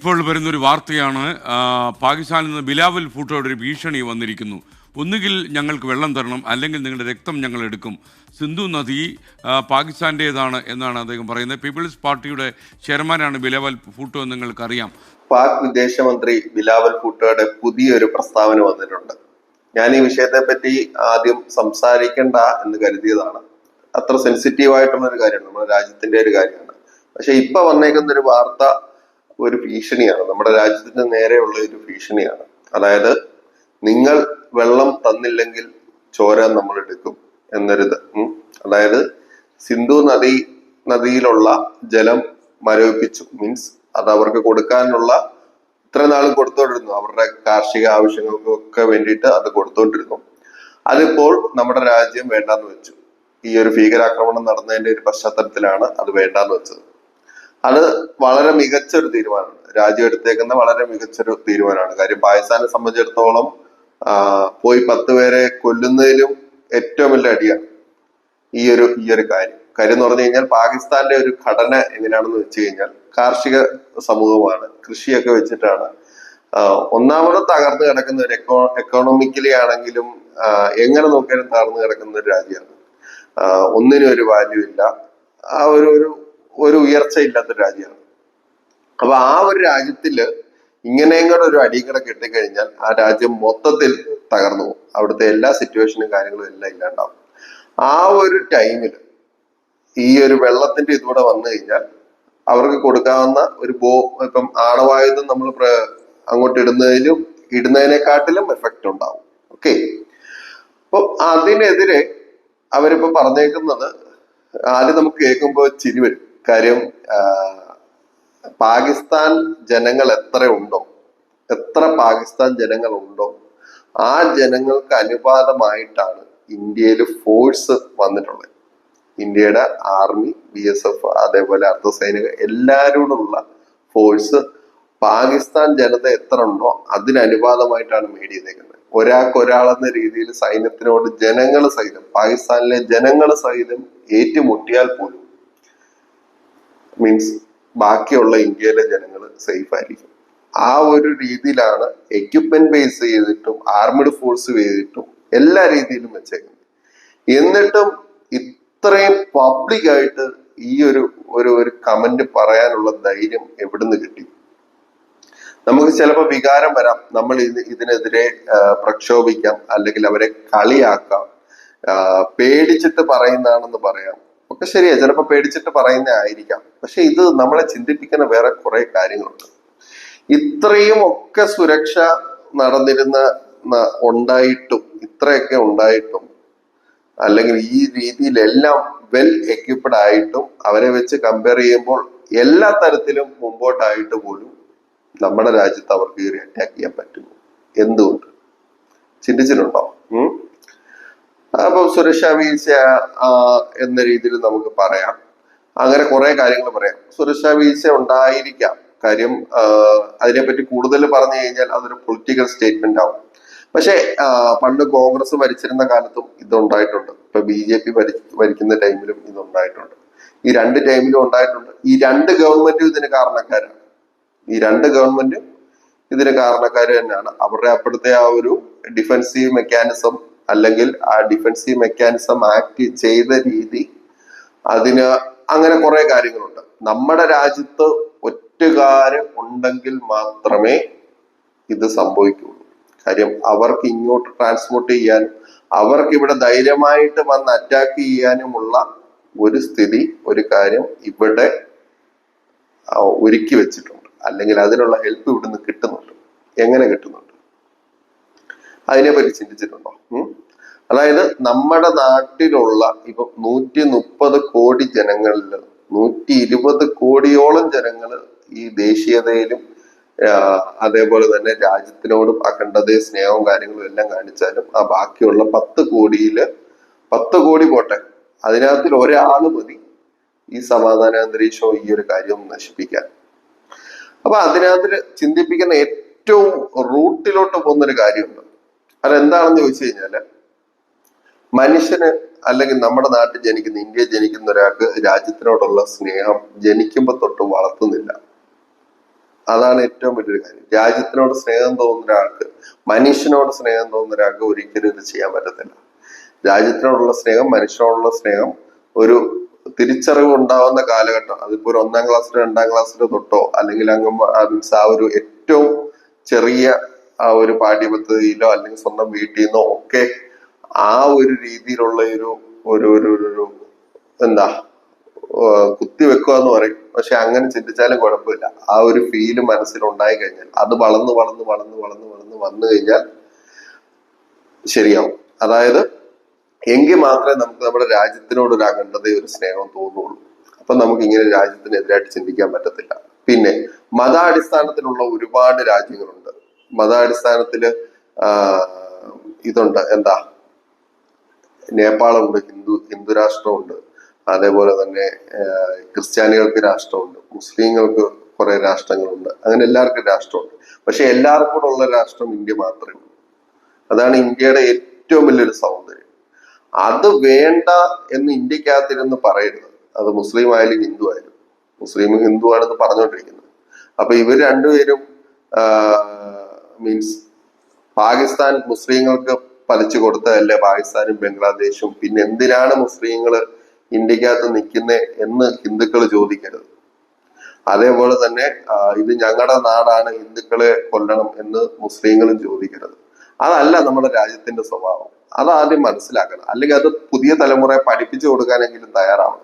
ഇപ്പോൾ വരുന്നൊരു വാർത്തയാണ്. പാകിസ്ഥാനിൽ നിന്ന് ബിലാവൽ ഭൂട്ടോയുടെ ഒരു ഭീഷണി വന്നിരിക്കുന്നു. ഒന്നുകിൽ ഞങ്ങൾക്ക് വെള്ളം തരണം, അല്ലെങ്കിൽ നിങ്ങളുടെ രക്തം ഞങ്ങൾ എടുക്കും. സിന്ധു നദി പാകിസ്ഥാൻ്റേതാണ് എന്നാണ് അദ്ദേഹം പറയുന്നത്. പീപ്പിൾസ് പാർട്ടിയുടെ ചെയർമാനാണ് ബിലാവൽ ഭൂട്ടോ എന്ന് നിങ്ങൾക്കറിയാം. പാക് വിദേശമന്ത്രി ബിലാവൽ ഭൂട്ടോയുടെ പുതിയൊരു പ്രസ്താവന വന്നിട്ടുണ്ട്. ഞാൻ ഈ വിഷയത്തെ പറ്റി ആദ്യം സംസാരിക്കണ്ട എന്ന് കരുതിയതാണ്. അത്ര സെൻസിറ്റീവ് ആയിട്ടുള്ള ഒരു കാര്യമാണ്, നമ്മുടെ രാജ്യത്തിന്റെ ഒരു കാര്യമാണ്. പക്ഷെ ഇപ്പൊ വന്നേക്കുന്ന ഒരു വാർത്ത ഒരു ഭീഷണിയാണ്, നമ്മുടെ രാജ്യത്തിന് നേരെയുള്ള ഒരു ഭീഷണിയാണ്. അതായത് നിങ്ങൾ വെള്ളം തന്നില്ലെങ്കിൽ ചോര നമ്മൾ എടുക്കും എന്നൊരിത്. അതായത് സിന്ധു നദിയിലുള്ള ജലം മരവിപ്പിച്ചു, മീൻസ് അത് അവർക്ക് കൊടുക്കാനുള്ള ഇത്ര നാളും കൊടുത്തോണ്ടിരുന്നു, അവരുടെ കാർഷിക ആവശ്യങ്ങൾക്കൊക്കെ വേണ്ടിയിട്ട് അത് കൊടുത്തോണ്ടിരുന്നു. അതിപ്പോൾ നമ്മുടെ രാജ്യം വേണ്ടാന്ന് വെച്ചു. ഈ ഒരു ഭീകരാക്രമണം നടന്നതിന്റെ ഒരു പശ്ചാത്തലത്തിലാണ് അത് വേണ്ടാന്ന് വെച്ചത്. അത് വളരെ മികച്ചൊരു തീരുമാനമാണ്, രാജ്യം എടുത്തേക്കുന്ന വളരെ മികച്ചൊരു തീരുമാനമാണ്. കാര്യം പാകിസ്ഥാനെ സംബന്ധിച്ചിടത്തോളം പോയി 10 പേരെ കൊല്ലുന്നതിലും ഏറ്റവും വലിയ അടിയാണ് ഈ ഒരു കാര്യം എന്ന് പറഞ്ഞു കഴിഞ്ഞാൽ, പാകിസ്ഥാന്റെ ഒരു ഘടന എങ്ങനെയാണെന്ന് വെച്ച് കഴിഞ്ഞാൽ കാർഷിക സമൂഹമാണ്, കൃഷിയൊക്കെ വെച്ചിട്ടാണ്. ഒന്നാമത് തകർന്നു കിടക്കുന്ന ഒരു എക്കോണമിക്കലി ആണെങ്കിലും എങ്ങനെ നോക്കിയാലും തകർന്നു കിടക്കുന്ന ഒരു രാജ്യമാണ്. ഒന്നിനും ഒരു വാല്യൂ ഇല്ല, ആ ഒരു ഉയർച്ച ഇല്ലാത്തൊരു രാജ്യമാണ്. അപ്പൊ ആ ഒരു രാജ്യത്തില് ഇങ്ങനെയും കൂടെ ഒരു അടിയും കൂടെ കിട്ടിക്കഴിഞ്ഞാൽ ആ രാജ്യം മൊത്തത്തിൽ തകർന്നു പോകും. അവിടുത്തെ എല്ലാ സിറ്റുവേഷനും കാര്യങ്ങളും എല്ലാം ഇല്ലാണ്ടാവും. ആ ഒരു ടൈമില് ഈ ഒരു വെള്ളത്തിന്റെ ഇതുകൂടെ വന്നു കഴിഞ്ഞാൽ അവർക്ക് കൊടുക്കാവുന്ന ഒരു ഇപ്പം ആണവായുധം നമ്മൾ അങ്ങോട്ട് ഇടുന്നതിനെക്കാട്ടിലും എഫക്റ്റ് ഉണ്ടാവും. ഓക്കെ, അപ്പൊ അതിനെതിരെ അവരിപ്പോ പറഞ്ഞേക്കുന്നത് ആദ്യം നമുക്ക് കേൾക്കുമ്പോൾ ചിരി വരും. കാര്യം പാകിസ്ഥാൻ ജനങ്ങൾ എത്ര പാകിസ്ഥാൻ ജനങ്ങൾ ഉണ്ടോ ആ ജനങ്ങൾക്ക് അനുപാതമായിട്ടാണ് ഇന്ത്യയിൽ ഫോഴ്സ് വന്നിട്ടുള്ളത്. ഇന്ത്യയുടെ ആർമി, BSF, അതേപോലെ അർദ്ധസൈനിക എല്ലാവരോടുള്ള ഫോഴ്സ് പാകിസ്ഥാൻ ജനത എത്ര ഉണ്ടോ അതിനനുപാതമായിട്ടാണ് മേഡ് ചെയ്തേക്കുന്നത്. ഒരാളെന്ന രീതിയിൽ സൈന്യത്തിനോട് പാകിസ്ഥാനിലെ ജനങ്ങൾ സഹിതം ഏറ്റുമുട്ടിയാൽ പോലും മീൻസ് ബാക്കിയുള്ള ഇന്ത്യയിലെ ജനങ്ങൾ സേഫ് ആയിരിക്കും. ആ ഒരു രീതിയിലാണ് എക്യുപ്മെന്റ് ബേസ് ചെയ്തിട്ടും ആർമിഡ് ഫോഴ്സ് ചെയ്തിട്ടും എല്ലാ രീതിയിലും വെച്ചേക്കുന്നത്. എന്നിട്ടും ഇത്രയും പബ്ലിക് ആയിട്ട് ഈ ഒരു കമന്റ് പറയാനുള്ള ധൈര്യം എവിടുന്ന് കിട്ടി? നമുക്ക് ചിലപ്പോൾ വികാരം വരാം, നമ്മൾ ഇതിനെതിരെ പ്രക്ഷോഭിക്കാം, അല്ലെങ്കിൽ അവരെ കളിയാക്കാം, പേടിച്ചിട്ട് പറയുന്നതാണെന്ന് പറയാം. ഒക്കെ ശരിയാ, ചിലപ്പോൾ പേടിച്ചിട്ട് പറയുന്ന ആയിരിക്കാം. പക്ഷെ ഇത് നമ്മളെ ചിന്തിപ്പിക്കുന്ന വേറെ കുറെ കാര്യങ്ങളുണ്ട്. ഇത്രയും ഒക്കെ സുരക്ഷ ഇത്രയൊക്കെ ഉണ്ടായിട്ടും അല്ലെങ്കിൽ ഈ രീതിയിലെല്ലാം വെൽ എക്യുപ്ഡ് ആയിട്ടും അവരെ വെച്ച് കമ്പയർ ചെയ്യുമ്പോൾ എല്ലാ തരത്തിലും മുമ്പോട്ടായിട്ട് പോലും നമ്മുടെ രാജ്യത്ത് അവർക്ക് കയറി അറ്റാക്ക് ചെയ്യാൻ പറ്റുന്നു. എന്തുകൊണ്ട് ചിന്തിച്ചിട്ടുണ്ടോ? അപ്പൊ സുരക്ഷാ വീഴ്ച എന്ന രീതിയിൽ നമുക്ക് പറയാം, അങ്ങനെ കുറെ കാര്യങ്ങൾ പറയാം. സുരക്ഷാ വീഴ്ച ഉണ്ടായിരിക്കാം. കാര്യം അതിനെപ്പറ്റി കൂടുതൽ പറഞ്ഞു കഴിഞ്ഞാൽ അതൊരു പൊളിറ്റിക്കൽ സ്റ്റേറ്റ്മെന്റ് ആവും. പക്ഷെ പണ്ട് കോൺഗ്രസ് ഭരിച്ചിരുന്ന കാലത്തും ഇതുണ്ടായിട്ടുണ്ട്. ഇപ്പൊ BJP ഭരിക്കുന്ന ടൈമിലും ഇതുണ്ടായിട്ടുണ്ട്. ഈ 2 ടൈമിലും ഉണ്ടായിട്ടുണ്ട്. ഈ 2 ഗവൺമെന്റും ഇതിന് കാരണക്കാരാണ്. തന്നെയാണ്. അവരുടെ അപ്പോഴത്തെ ആ ഒരു ഡിഫൻസീവ് മെക്കാനിസം അല്ലെങ്കിൽ ആ ഡിഫൻസീവ് മെക്കാനിസം ആക്ട് ചെയ്ത രീതി, അതിന് അങ്ങനെ കുറെ കാര്യങ്ങളുണ്ട്. നമ്മുടെ രാജ്യത്ത് ഒറ്റുകാര് ഉണ്ടെങ്കിൽ മാത്രമേ ഇത് സംഭവിക്കുള്ളൂ. കാര്യം അവർക്ക് ഇങ്ങോട്ട് ട്രാൻസ്പോർട്ട് ചെയ്യാനും അവർക്ക് ഇവിടെ ധൈര്യമായിട്ട് വന്ന് അറ്റാക്ക് ചെയ്യാനുമുള്ള ഒരു സ്ഥിതി, ഒരു കാര്യം ഇവിടെ ഒരുക്കി വെച്ചിട്ടുണ്ട്. അല്ലെങ്കിൽ അതിനുള്ള ഹെൽപ്പ് ഇവിടുന്ന് കിട്ടുന്നുണ്ട്. എങ്ങനെ കിട്ടുന്നുണ്ട് അതിനെപ്പറ്റി ചിന്തിച്ചിട്ടുണ്ടോ? അതായത് നമ്മുടെ നാട്ടിലുള്ള ഇപ്പൊ 130 കോടി ജനങ്ങളിൽ 120 കോടിയോളം ജനങ്ങള് ഈ ദേശീയതയിലും അതേപോലെ തന്നെ രാജ്യത്തിനോടും അഖണ്ഡതയും സ്നേഹവും കാര്യങ്ങളും എല്ലാം കാണിച്ചാലും ആ ബാക്കിയുള്ള 10 കോടി പോട്ടെ, അതിനകത്തിൽ ഒരാള് മതി ഈ സമാധാനാന്തരീക്ഷവും ഈ ഒരു കാര്യവും നശിപ്പിക്കാൻ. അപ്പൊ അതിനകത്ത് ചിന്തിപ്പിക്കുന്ന ഏറ്റവും റൂട്ടിലോട്ട് പോകുന്നൊരു കാര്യമുണ്ട്. അതെന്താണെന്ന് ചോദിച്ചു കഴിഞ്ഞാല്, മനുഷ്യന് അല്ലെങ്കിൽ നമ്മുടെ നാട്ടിൽ ജനിക്കുന്ന, ഇന്ത്യയിൽ ജനിക്കുന്ന ഒരാൾക്ക് രാജ്യത്തിനോടുള്ള സ്നേഹം ജനിക്കുമ്പോ തൊട്ട് വളർത്തുന്നില്ല. അതാണ് ഏറ്റവും വലിയൊരു കാര്യം. രാജ്യത്തിനോട് സ്നേഹം തോന്നുന്ന ഒരാൾക്ക്, മനുഷ്യനോട് സ്നേഹം തോന്നുന്ന ഒരാൾക്ക് ഒരിക്കലും ഇത് ചെയ്യാൻ പറ്റത്തില്ല. രാജ്യത്തിനോടുള്ള സ്നേഹം, മനുഷ്യനോടുള്ള സ്നേഹം ഒരു തിരിച്ചറിവ് ഉണ്ടാവുന്ന കാലഘട്ടം, അതിപ്പോ ഒരു 1-ാം ക്ലാസ്സിലോ 2-ാം ക്ലാസ്സിലോ തൊട്ടോ, അല്ലെങ്കിൽ അങ്ങ് മീൻസ് ആ ഒരു ഏറ്റവും ചെറിയ ആ ഒരു പാഠ്യപദ്ധതിയിലോ അല്ലെങ്കിൽ സ്വന്തം വീട്ടിൽ നിന്നോ ഒക്കെ ആ ഒരു രീതിയിലുള്ള ഒരു എന്താ കുത്തിവെക്കുക എന്ന് പറയും. പക്ഷെ അങ്ങനെ ചിന്തിച്ചാലും കുഴപ്പമില്ല. ആ ഒരു ഫീല് മനസ്സിൽ ഉണ്ടായി കഴിഞ്ഞാൽ അത് വളർന്ന് വളർന്ന് വളർന്ന് വളർന്ന് വളർന്ന് വന്നു കഴിഞ്ഞാൽ ശരിയാവും. അതായത് എങ്കിൽ മാത്രമേ നമുക്ക് നമ്മുടെ രാജ്യത്തിനോട് ഒരു അഖണ്ഡതയും ഒരു സ്നേഹവും തോന്നുള്ളൂ. അപ്പൊ നമുക്ക് ഇങ്ങനെ രാജ്യത്തിനെതിരായിട്ട് ചിന്തിക്കാൻ പറ്റത്തില്ല. പിന്നെ മതാടിസ്ഥാനത്തിലുള്ള ഒരുപാട് രാജ്യങ്ങളുണ്ട്. മതാടിസ്ഥാനത്തില് ഇതുണ്ട്, എന്താ, നേപ്പാളുണ്ട്, ഹിന്ദു രാഷ്ട്രമുണ്ട്. അതേപോലെ തന്നെ ക്രിസ്ത്യാനികൾക്ക് രാഷ്ട്രമുണ്ട്, മുസ്ലിങ്ങൾക്ക് കുറെ രാഷ്ട്രങ്ങളുണ്ട്. അങ്ങനെ എല്ലാവർക്കും രാഷ്ട്രമുണ്ട്. പക്ഷെ എല്ലാവർക്കും കൂടെ ഉള്ള രാഷ്ട്രം ഇന്ത്യ മാത്രമേ ഉള്ളൂ. അതാണ് ഇന്ത്യയുടെ ഏറ്റവും വലിയൊരു സൗന്ദര്യം. അത് വേണ്ട എന്ന് ഇന്ത്യക്കകത്തിരുന്ന് പറയരുത്. അത് മുസ്ലിം ആയാലും ഹിന്ദു ആയാലും. മുസ്ലിം ഹിന്ദു ആണെന്ന് പറഞ്ഞുകൊണ്ടിരിക്കുന്നത്. അപ്പൊ ഇവർ രണ്ടുപേരും മീൻസ് പാകിസ്ഥാൻ മുസ്ലിങ്ങൾക്ക് പതിച്ചു കൊടുത്തതല്ലേ പാകിസ്ഥാനും ബംഗ്ലാദേശും. പിന്നെ എന്തിനാണ് മുസ്ലിങ്ങള് ഇന്ത്യക്കകത്ത് നിൽക്കുന്നേ എന്ന് ഹിന്ദുക്കൾ ചോദിക്കരുത്. അതേപോലെ തന്നെ ഇത് ഞങ്ങളുടെ നാടാണ്, ഹിന്ദുക്കളെ കൊല്ലണം എന്ന് മുസ്ലിങ്ങളും ചോദിക്കരുത്. അതല്ല നമ്മുടെ രാജ്യത്തിന്റെ സ്വഭാവം. അതാദ്യം മനസ്സിലാക്കണം. അല്ലെങ്കിൽ അത് പുതിയ തലമുറയെ പഠിപ്പിച്ചു കൊടുക്കാനെങ്കിലും തയ്യാറാവണം.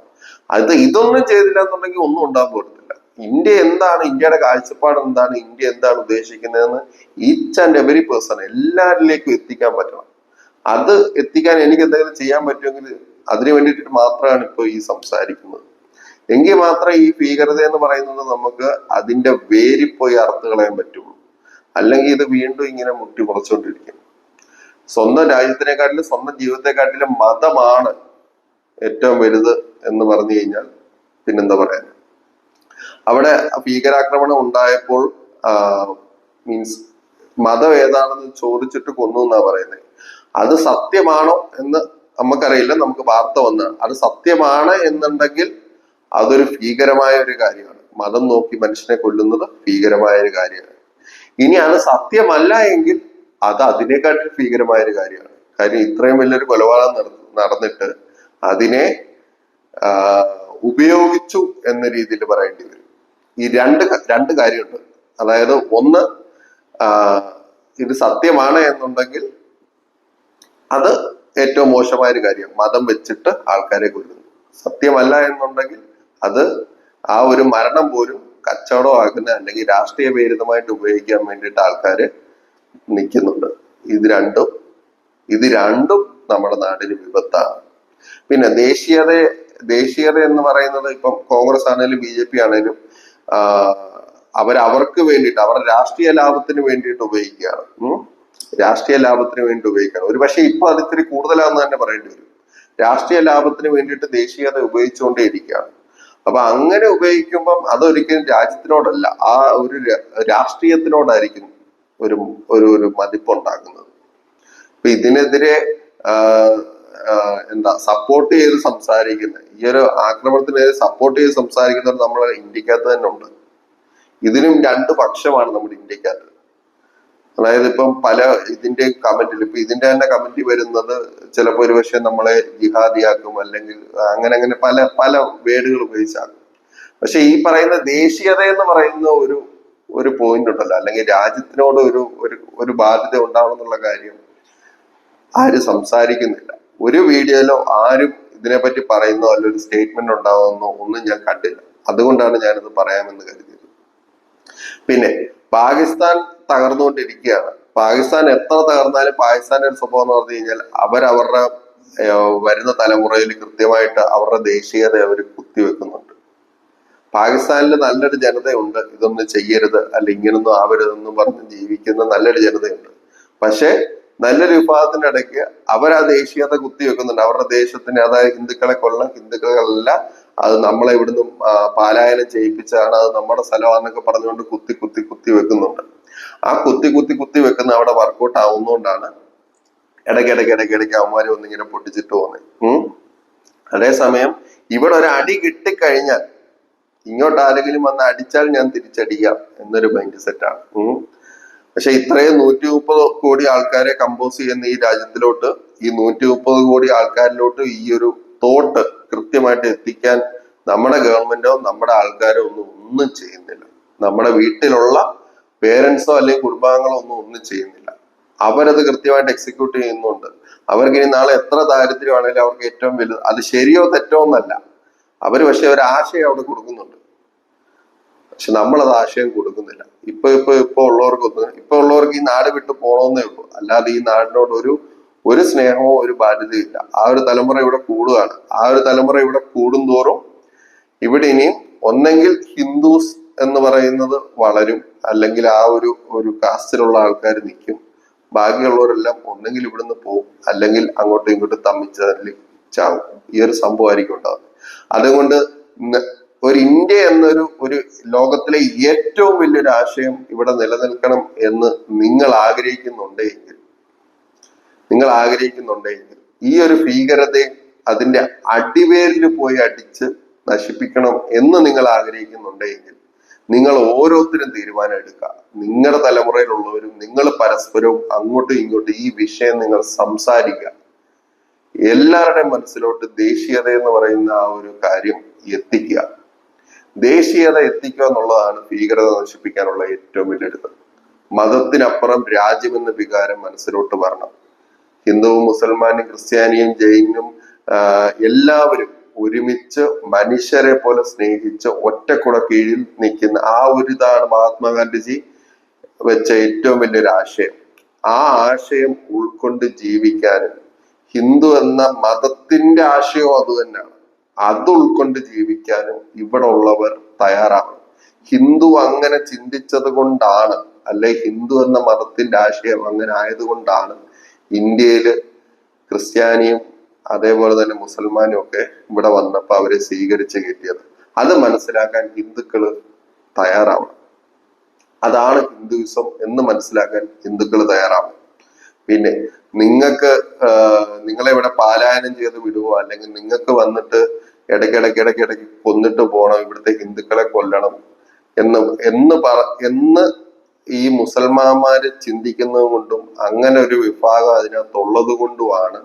ഇതൊന്നും ചെയ്തില്ല എന്നുണ്ടെങ്കിൽ ഒന്നും ഉണ്ടാകാൻ പോകത്തില്ല. ഇന്ത്യ എന്താണ്, ഇന്ത്യയുടെ കാഴ്ചപ്പാട് എന്താണ്, ഇന്ത്യ എന്താണ് ഉദ്ദേശിക്കുന്നതെന്ന് ഈച്ച് ആൻഡ് എവരി പേഴ്സൺ എല്ലാവരിലേക്കും എത്തിക്കാൻ പറ്റണം. അത് എത്തിക്കാൻ എനിക്ക് എന്തെങ്കിലും ചെയ്യാൻ പറ്റുമെങ്കിൽ അതിനു വേണ്ടിയിട്ട് മാത്രമാണ് ഇപ്പോൾ ഈ സംസാരിക്കുന്നത്. എങ്കിൽ മാത്രമേ ഈ ഭീകരത എന്ന് പറയുന്നത് നമുക്ക് അതിന്റെ വേരിൽ പോയി അറുത്ത് കളയാൻ പറ്റുള്ളൂ. അല്ലെങ്കിൽ ഇത് വീണ്ടും ഇങ്ങനെ മുട്ടി മുളച്ചുകൊണ്ടിരിക്കും. സ്വന്തം രാജ്യത്തിനെക്കാട്ടിലും സ്വന്തം ജീവിതത്തെക്കാട്ടിലും മതമാണ് ഏറ്റവും വലുത് എന്ന് പറഞ്ഞു കഴിഞ്ഞാൽ പിന്നെന്താ പറയാൻ. അവിടെ ഭീകരാക്രമണം ഉണ്ടായപ്പോൾ മീൻസ് മതം ഏതാണെന്ന് ചോദിച്ചിട്ട് കൊന്നു എന്നാ പറയുന്നത്. അത് സത്യമാണോ എന്ന് നമുക്കറിയില്ല, നമുക്ക് വാർത്ത വന്നതാണ്. അത് സത്യമാണ് എന്നുണ്ടെങ്കിൽ അതൊരു ഭീകരമായ ഒരു കാര്യമാണ്. മതം നോക്കി മനുഷ്യനെ കൊല്ലുന്നത് ഭീകരമായ ഒരു കാര്യമാണ്. ഇനി അത് സത്യമല്ല എങ്കിൽ അത് അതിനേക്കാട്ടിൽ ഭീകരമായ ഒരു കാര്യമാണ്. കാര്യം ഇത്രയും വലിയൊരു കൊലപാതകം നടന്നിട്ട് അതിനെ ഉപയോഗിച്ചു എന്ന രീതിയിൽ പറയേണ്ടി വരും. ഈ രണ്ട് കാര്യമുണ്ട്. അതായത് ഒന്ന്, ഇത് സത്യമാണ് എന്നുണ്ടെങ്കിൽ അത് ഏറ്റവും മോശമായ ഒരു കാര്യം, മതം വെച്ചിട്ട് ആൾക്കാരെ കൊല്ലുന്നു. സത്യമല്ല എന്നുണ്ടെങ്കിൽ അത് ആ ഒരു മരണം പോലും കച്ചവടമാക്കുന്ന അല്ലെങ്കിൽ രാഷ്ട്രീയ പ്രേരിതമായിട്ട് ഉപയോഗിക്കാൻ വേണ്ടിയിട്ട് ആൾക്കാര് നിൽക്കുന്നുണ്ട്. ഇത് രണ്ടും നമ്മുടെ നാടിന് വിപത്താണ്. പിന്നെ ദേശീയത എന്ന് പറയുന്നത് ഇപ്പം കോൺഗ്രസ് ആണെങ്കിലും BJP ആണെങ്കിലും അവർക്ക് വേണ്ടിയിട്ട് അവരുടെ രാഷ്ട്രീയ ലാഭത്തിന് വേണ്ടിയിട്ട് ഉപയോഗിക്കുകയാണ്. രാഷ്ട്രീയ ലാഭത്തിന് വേണ്ടി ഉപയോഗിക്കുകയാണ്. ഒരു പക്ഷെ ഇപ്പൊ അത് ഇത്തിരി കൂടുതലാന്ന് തന്നെ പറയേണ്ടി വരും. രാഷ്ട്രീയ ലാഭത്തിന് വേണ്ടിയിട്ട് ദേശീയത ഉപയോഗിച്ചുകൊണ്ടേ ഇരിക്കുകയാണ്. അപ്പൊ അങ്ങനെ ഉപയോഗിക്കുമ്പം അതൊരിക്കലും രാജ്യത്തിനോടല്ല, ആ ഒരു രാഷ്ട്രീയത്തിനോടായിരിക്കും ഒരു ഒരു മതിപ്പുണ്ടാക്കുന്നത്. അപ്പൊ ഇതിനെതിരെ സപ്പോർട്ട് ചെയ്ത് സംസാരിക്കുന്ന, ഈ ഒരു ആക്രമണത്തിനെതിരെ സപ്പോർട്ട് ചെയ്ത് സംസാരിക്കുന്നവർ നമ്മളെ ഇന്ത്യക്കകത്ത് തന്നെ ഉണ്ട്. ഇതിനും രണ്ട് പക്ഷമാണ് നമ്മുടെ ഇന്ത്യക്കകത്ത്. അതായത് ഇപ്പം പല ഇതിന്റെ കമന്റിൽ, ഇപ്പൊ ഇതിന്റെ തന്നെ കമന്റ് വരുന്നത് ചിലപ്പോൾ ഒരുപക്ഷെ നമ്മളെ ജിഹാദിയാക്കും, അല്ലെങ്കിൽ അങ്ങനെ പല പല വേർഡുകൾ ഉപയോഗിച്ചാക്കും. പക്ഷെ ഈ പറയുന്ന ദേശീയത എന്ന് പറയുന്ന ഒരു പോയിന്റ് ഉണ്ടല്ലോ, അല്ലെങ്കിൽ രാജ്യത്തിനോട് ഒരു ബാധ്യത ഉണ്ടാവണം എന്നുള്ള കാര്യം ആരും സംസാരിക്കുന്നില്ല. ഒരു വീഡിയോയിലോ ആരും ഇതിനെപ്പറ്റി പറയുന്നോ അല്ല ഒരു സ്റ്റേറ്റ്മെന്റ് ഉണ്ടാവുന്നോ ഒന്നും ഞാൻ കണ്ടില്ല. അതുകൊണ്ടാണ് ഞാനിത് പറയാമെന്ന് കരുതിയത്. പിന്നെ പാകിസ്ഥാൻ തകർന്നുകൊണ്ടിരിക്കുകയാണ്. പാകിസ്ഥാൻ എത്ര തകർന്നാലും പാകിസ്ഥാന്റെ ഒരു സ്വഭാവം എന്ന് പറഞ്ഞു കഴിഞ്ഞാൽ അവരവരുടെ വരുന്ന തലമുറയിൽ കൃത്യമായിട്ട് അവരുടെ ദേശീയത അവർ കുത്തിവെക്കുന്നുണ്ട്. പാകിസ്ഥാനിൽ നല്ലൊരു ജനതയുണ്ട്, ഇതൊന്നും ചെയ്യരുത് അല്ല ഇങ്ങനൊന്നും ആവരുതെന്ന് പറഞ്ഞ് ജീവിക്കുന്ന നല്ലൊരു ജനതയുണ്ട്. പക്ഷെ നല്ലൊരു വിഭാഗത്തിന്റെ ഇടയ്ക്ക് അവർ ആ ദേശീയത കുത്തിവെക്കുന്നുണ്ട്. അവരുടെ ദേശത്തിന്, അതായത് ഹിന്ദുക്കളെ കൊല്ലണം, ഹിന്ദുക്കളല്ല, അത് നമ്മളെ ഇവിടുന്ന് പാലായനം ചെയ്യിപ്പിച്ചാണ്, അത് നമ്മുടെ സ്ഥലമാണെന്നൊക്കെ പറഞ്ഞുകൊണ്ട് കുത്തി വെക്കുന്നുണ്ട്. ആ കുത്തി വെക്കുന്ന അവിടെ വർക്കൗട്ട് ആവുന്നതുകൊണ്ടാണ് ഇടയ്ക്ക് അവന്മാര് ഒന്നിങ്ങനെ പൊട്ടിച്ചിട്ട് പോകുന്നത്. അതേസമയം ഇവിടെ ഒരു അടി കിട്ടിക്കഴിഞ്ഞാൽ ഇങ്ങോട്ട് ആരെങ്കിലും വന്ന് അടിച്ചാൽ ഞാൻ തിരിച്ചടിക്കാം എന്നൊരു മൈൻഡ് സെറ്റാണ്. പക്ഷെ ഇത്രയും 130 കോടി ആൾക്കാരെ കമ്പോസ് ചെയ്യുന്ന ഈ രാജ്യത്തിലോട്ട്, ഈ 130 കോടി ആൾക്കാരിലോട്ട് ഈ ഒരു തോട്ട് കൃത്യമായിട്ട് എത്തിക്കാൻ നമ്മുടെ ഗവൺമെന്റോ നമ്മുടെ ആൾക്കാരോ ഒന്നും ചെയ്യുന്നില്ല. നമ്മുടെ വീട്ടിലുള്ള പേരൻസോ അല്ലെങ്കിൽ കുടുംബാംഗങ്ങളോ ഒന്നും ചെയ്യുന്നില്ല. അവരത് കൃത്യമായിട്ട് എക്സിക്യൂട്ട് ചെയ്യുന്നുണ്ട്. അവർക്ക് ഇനി നാളെ എത്ര ദാരിദ്ര്യമാണെങ്കിലും അവർക്ക് ഏറ്റവും വലുത്, അത് ശരിയോ തെറ്റോ എന്നല്ല, അവര് പക്ഷെ ഒരു ആശയം അവിടെ കൊടുക്കുന്നുണ്ട്. പക്ഷെ നമ്മളത് ആശയം കൊടുക്കുന്നില്ല. ഇപ്പൊ ഉള്ളവർക്ക് ഈ നാട് വിട്ടു പോകണമെന്നേ ഉള്ളൂ. അല്ലാതെ ഈ നാടിനോട് ഒരു സ്നേഹമോ ഒരു ബാധ്യതയും ഇല്ല. ആ ഒരു തലമുറ ഇവിടെ കൂടുകയാണ്. ആ ഒരു തലമുറ ഇവിടെ കൂടുന്തോറും ഇവിടെ ഇനിയും ഒന്നെങ്കിൽ ഹിന്ദുസ് എന്ന് പറയുന്നത് വളരും, അല്ലെങ്കിൽ ആ ഒരു കാസ്റ്റിലുള്ള ആൾക്കാർ നിൽക്കും. ബാക്കിയുള്ളവരെല്ലാം ഒന്നെങ്കിൽ ഇവിടുന്ന് പോകും, അല്ലെങ്കിൽ അങ്ങോട്ടും ഇങ്ങോട്ടും തമ്മിച്ചതിൽ ചാവും. ഈ ഒരു സംഭവമായിരിക്കും ഉണ്ടാകുന്നത്. അതുകൊണ്ട് ഒരു ഇന്ത്യ ഒരു ലോകത്തിലെ ഏറ്റവും വലിയൊരു ആശയം ഇവിടെ നിലനിൽക്കണം എന്ന് നിങ്ങൾ ആഗ്രഹിക്കുന്നുണ്ടെങ്കിൽ ഈ ഒരു ഭീകരതയെ അതിന്റെ അടിവേരിൽ പോയി അടിച്ച് നശിപ്പിക്കണം എന്ന് നിങ്ങൾ ആഗ്രഹിക്കുന്നുണ്ടെങ്കിൽ നിങ്ങൾ ഓരോരുത്തരും തീരുമാനം എടുക്കുക. നിങ്ങളുടെ തലമുറയിലുള്ളവരും നിങ്ങൾ പരസ്പരവും അങ്ങോട്ടും ഇങ്ങോട്ടും ഈ വിഷയം നിങ്ങൾ സംസാരിക്കുക. എല്ലാവരുടെയും മനസ്സിലോട്ട് ദേശീയത എന്ന് പറയുന്ന ആ ഒരു കാര്യം എത്തിക്കുക. ദേശീയത എത്തിക്കുക എന്നുള്ളതാണ് ഭീകരത നശിപ്പിക്കാനുള്ള ഏറ്റവും വലിയൊരിത്. മതത്തിനപ്പുറം രാജ്യമെന്ന വികാരം മനസ്സിലോട്ട് വരണം. ഹിന്ദുവും മുസൽമാനും ക്രിസ്ത്യാനിയും ജൈനും എല്ലാവരും ഒരുമിച്ച് മനുഷ്യരെ പോലെ സ്നേഹിച്ച് ഒറ്റക്കുട കീഴിൽ നിൽക്കുന്ന ആ ഒരു ഇതാണ് മഹാത്മാഗാന്ധിജി വെച്ച ഏറ്റവും വലിയൊരു ആശയം. ആ ആശയം ഉൾക്കൊണ്ട് ജീവിക്കാനും ഹിന്ദു എന്ന മതത്തിന്റെ ആശയവും അത് തന്നെയാണ്. അത് ഉൾക്കൊണ്ട് ജീവിക്കാനും ഇവിടെ ഉള്ളവർ തയ്യാറാണ്. ഹിന്ദു അങ്ങനെ ചിന്തിച്ചത് കൊണ്ടാണ്, അല്ലെ ഹിന്ദു എന്ന മതത്തിന്റെ ആശയം അങ്ങനെ ആയതുകൊണ്ടാണ് ഇന്ത്യയില് ക്രിസ്ത്യാനിയും അതേപോലെ തന്നെ മുസൽമാനും ഒക്കെ ഇവിടെ വന്നപ്പോ അവരെ സ്വീകരിച്ച് കയറ്റിയത്. അത് മനസ്സിലാക്കാൻ ഹിന്ദുക്കള് തയ്യാറാവണം. അതാണ് ഹിന്ദുയിസം എന്ന് മനസ്സിലാക്കാൻ ഹിന്ദുക്കൾ തയ്യാറാവണം. പിന്നെ നിങ്ങളെ ഇവിടെ പാലായനം ചെയ്ത് വിടുവോ, അല്ലെങ്കിൽ നിങ്ങൾക്ക് വന്നിട്ട് ഇടയ്ക്കിടയ്ക്ക് കൊന്നിട്ട് പോകണം, ഇവിടുത്തെ ഹിന്ദുക്കളെ കൊല്ലണം എന്ന് ഈ മുസൽമാന്മാര് ചിന്തിക്കുന്നത് കൊണ്ടും അങ്ങനെ ഒരു വിഭാഗം അതിനകത്തുള്ളത് കൊണ്ടുമാണ്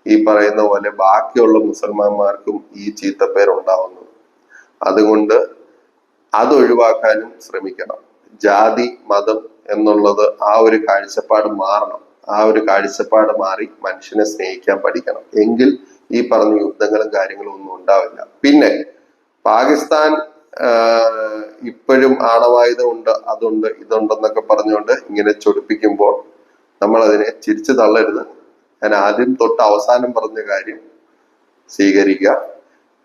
ഈ പറയുന്ന പോലെ ബാക്കിയുള്ള മുസൽമാന്മാർക്കും ഈ ചീത്തപ്പേരുണ്ടാവുന്നത്. അതുകൊണ്ട് അത് ഒഴിവാക്കാനും ശ്രമിക്കണം. ജാതി മതം എന്നുള്ളത് ആ ഒരു കാഴ്ചപ്പാട് മാറണം. ആ ഒരു കാഴ്ചപ്പാട് മാറി മനുഷ്യനെ സ്നേഹിക്കാൻ പഠിക്കണം. എങ്കിൽ ഈ പറഞ്ഞ യുദ്ധങ്ങളും കാര്യങ്ങളും ഒന്നും ഉണ്ടാവില്ല. പിന്നെ പാകിസ്ഥാൻ ഇപ്പോഴും ആണവായുധം ഉണ്ട്, അതുണ്ട് ഇതുണ്ടെന്നൊക്കെ പറഞ്ഞുകൊണ്ട് ഇങ്ങനെ ചൊടിപ്പിക്കുമ്പോൾ നമ്മൾ അതിനെ ചിരിച്ചു തള്ളരുത്. ഞാൻ ആദ്യം തൊട്ട് അവസാനം പറഞ്ഞ കാര്യം സ്വീകരിക്കുക.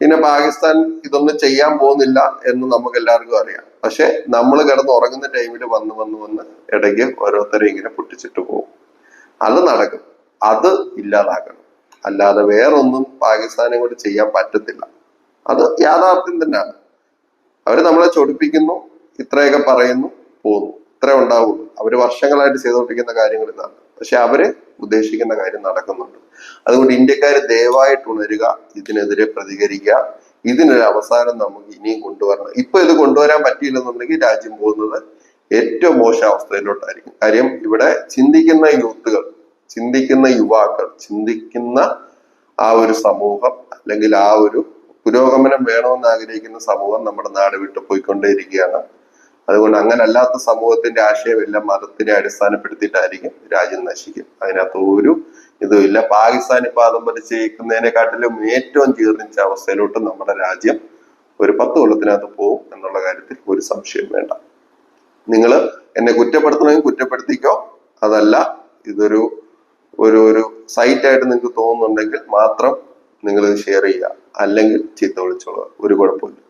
പിന്നെ പാകിസ്ഥാൻ ഇതൊന്നും ചെയ്യാൻ പോകുന്നില്ല എന്ന് നമുക്ക് എല്ലാവർക്കും അറിയാം. പക്ഷെ നമ്മൾ കിടന്ന് ഉറങ്ങുന്ന ടൈമിൽ വന്ന് ഇടയ്ക്ക് ഓരോരുത്തരെ ഇങ്ങനെ പൊട്ടിച്ചിട്ട് പോകും. അത് നടക്കും. അത് ഇല്ലാതാക്കണം. അല്ലാതെ വേറൊന്നും പാകിസ്ഥാനെ കൊണ്ട് ചെയ്യാൻ പറ്റത്തില്ല. അത് യാഥാർത്ഥ്യം തന്നെയാണ്. അവര് നമ്മളെ ചൊടിപ്പിക്കുന്നു, ഇത്രയൊക്കെ പറയുന്നു, പോകുന്നു, ഇത്രേ ഉണ്ടാവുള്ളൂ. അവര് വർഷങ്ങളായിട്ട് ചെയ്തുകൊണ്ടിരിക്കുന്ന കാര്യങ്ങൾ ഇതാണ്. പക്ഷെ അവര് ഉദ്ദേശിക്കുന്ന കാര്യം നടക്കുന്നുണ്ട്. അതുകൊണ്ട് ഇന്ത്യക്കാര് ദയവായിട്ട് ഉണരുക, ഇതിനെതിരെ പ്രതികരിക്കുക. ഇതിനൊരു അവസാനം നമുക്ക് ഇനിയും കൊണ്ടുവരണം. ഇപ്പൊ ഇത് കൊണ്ടുവരാൻ പറ്റിയില്ലെന്നുണ്ടെങ്കിൽ രാജ്യം പോകുന്നത് ഏറ്റവും മോശം അവസ്ഥയിലോട്ടായിരിക്കും. കാര്യം ഇവിടെ ചിന്തിക്കുന്ന യൂത്തുകൾ, ചിന്തിക്കുന്ന യുവാക്കൾ, ചിന്തിക്കുന്ന ആ ഒരു സമൂഹം, അല്ലെങ്കിൽ ആ ഒരു പുരോഗമനം വേണമെന്ന് ആഗ്രഹിക്കുന്ന സമൂഹം നമ്മുടെ നാട് വിട്ടു പോയിക്കൊണ്ടേയിരിക്കുകയാണ്. അതുകൊണ്ട് അങ്ങനെ അല്ലാത്ത സമൂഹത്തിന്റെ ആശയമെല്ലാം മതത്തിനെ അടിസ്ഥാനപ്പെടുത്തിയിട്ടായിരിക്കും രാജ്യം നശിക്കും. അതിനകത്ത് ഒരു ഇതുമില്ല. പാകിസ്ഥാൻ ഇപ്പൊ അതം പതിച്ചേക്കുന്നതിനെക്കാട്ടിലും ഏറ്റവും ജീർണിച്ച അവസ്ഥയിലോട്ട് നമ്മുടെ രാജ്യം ഒരു 10 കൊല്ലത്തിനകത്ത് പോകും എന്നുള്ള കാര്യത്തിൽ ഒരു സംശയം വേണ്ട. നിങ്ങൾ എന്നെ കുറ്റപ്പെടുത്തണമെങ്കിൽ കുറ്റപ്പെടുത്തിക്കോ. അതല്ല ഇതൊരു ഒരു സൈറ്റായിട്ട് നിങ്ങൾക്ക് തോന്നുന്നുണ്ടെങ്കിൽ മാത്രം നിങ്ങൾ ഇത് ഷെയർ ചെയ്യുക, അല്ലെങ്കിൽ ചീത്ത വിളിച്ചോളുക. ഒരു കുഴപ്പമില്ല.